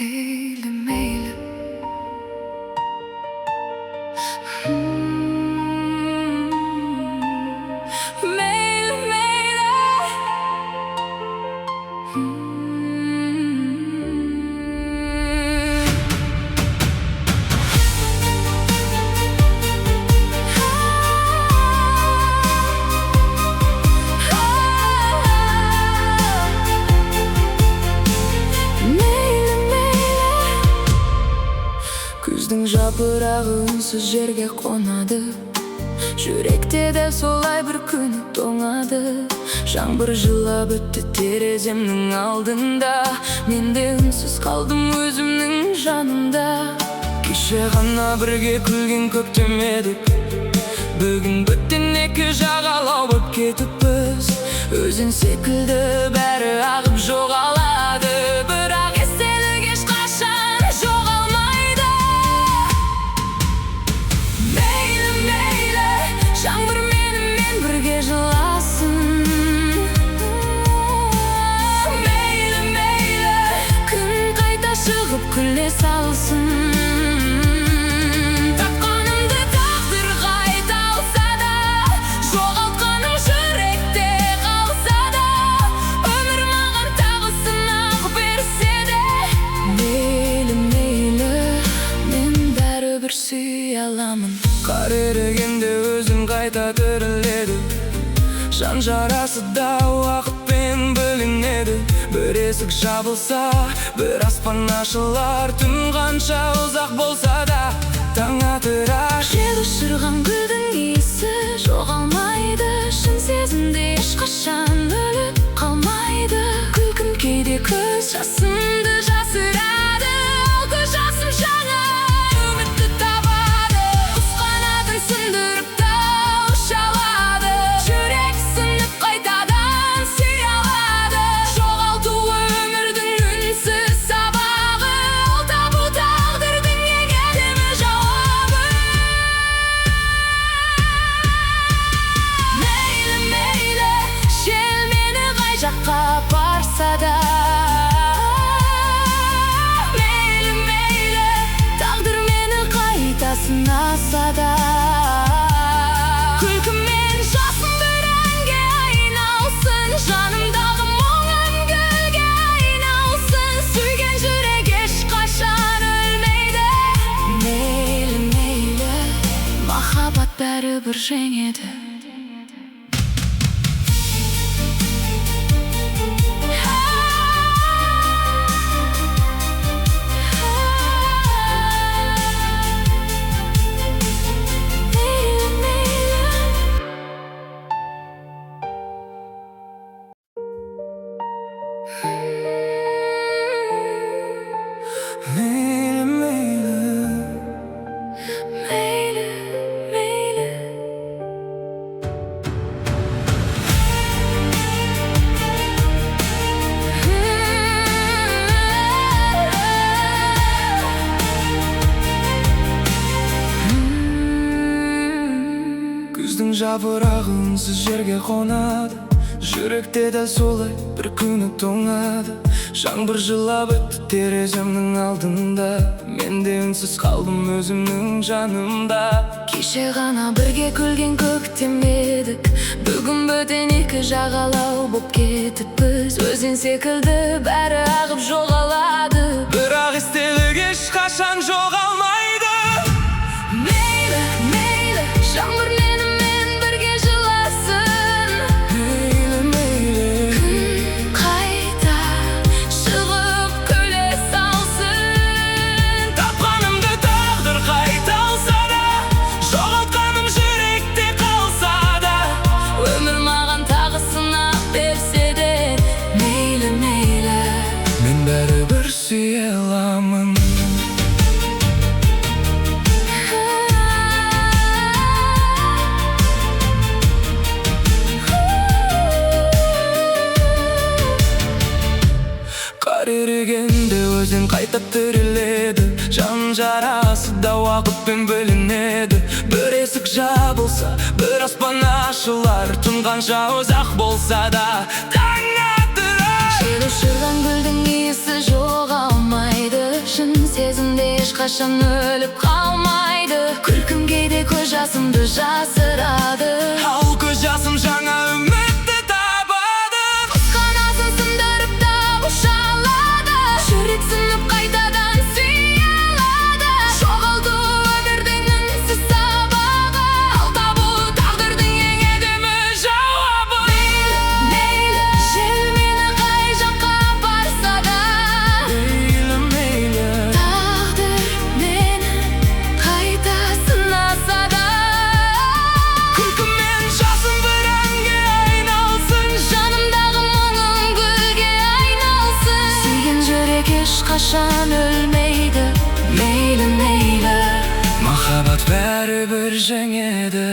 Meyli meyli Meyli meyli Күздің жапырағы үнсіз жерге қонады, жүректе дәл солай бір күні тоңады. Жаңбыр жылап өтті тереземнің алдында, мен де үнсіз қалдым өзімнің жанымда. Кеше ғана бірге күлген көктем едік, бүгін бөтен екі жағалау боп кетіппіз. Өзен секілді бәрі ағып жоғалады, бірақ естелік ешқашан жоғалмайды. Мейлі, мейлі, жаңбыр менімен бірге жыласын. Мейлі, мейлі, күн қайта шығып күле салсын. Сүй аламын. Қар ерігенде өзін қайта тіріледі, жан жарасы да уақытпен бөлінеді. Бір есік жабылса, бір аспан ашылар, түн қанша ұзақ болса да таң атырар. Жел ұшырған гүлдің иісі жоғалмайды, шын сезімде ешқашан өліп қалмайды. Күлкім кейде көз жасымды жасырады, көз жасым жаңа барса да. Мейлі, мейлі, тағдыр мені қайта сынаса да. Күлкімен жасым бір әнге айналсын, жанымдағы мұңым гүлге айналсын. Сүйген жүрек ешқашан өлмейді. Мейлі, мейлі, махаббат бәрібір жеңеді. Meyli, meyli, meyli, meyli. Күздің жапырағы үнсіз жерге қонады, жүректе дәл солай бір күні тоңады. Жаңбыр жылап өтті тереземнің алдында, мен де үнсіз қалдым өзімнің жанымда. Кеше ғана бірге күлген көктем едік, бүгін бөтен екі жағалау боп кетіппіз. Өзен секілді бәрі ағып жоғалады, бірақ естелік ешқашан жоғалмайды. Мейлі, мейлі, жаңбыр менімен бірге жыласын. Мейлі, мейлі, күн қайта шығып күле салсын. Тапқанымды тағдыр қайта алса да, жоғалтқаным жүректе қалса да, өмір маған тағы сынақ берсе де. Мейлі, мейлі, мен бәрібір сүйе аламын. Қар ерігенде өзен қайта тіріледі, жан жарасы да уақытпен бөлінеді. Бір есік жабылса, бір аспан ашылар, түн қанша ұзақ болса да таң атырар. Жел ұшырған гүлдің иісі жоғалмайды, ешқашан өліп қалмайды. Күлкім кейде көз жасымды жасырады. Ал көз жасым жаңа үмітті табады. Құс қанасын сындырып та ұша алады. Жүрек сынып қайтадан сүйе алады. Жоғалту өмірдің үнсіз сабағы, ал табу тағдырдың ең әдемі жауабы. Мейлі, жел мені қай жаққа апарса да, Мейлі, тағдыр мені қайта сынаса да. күлкім мен жасым бір әнге айналсын. Жанымдағы мұңым гүлге айналсын. Сүйген жүрек ешқашан өлмейді. Мейлі, мейлі, Махаббат бәрібір жеңеді.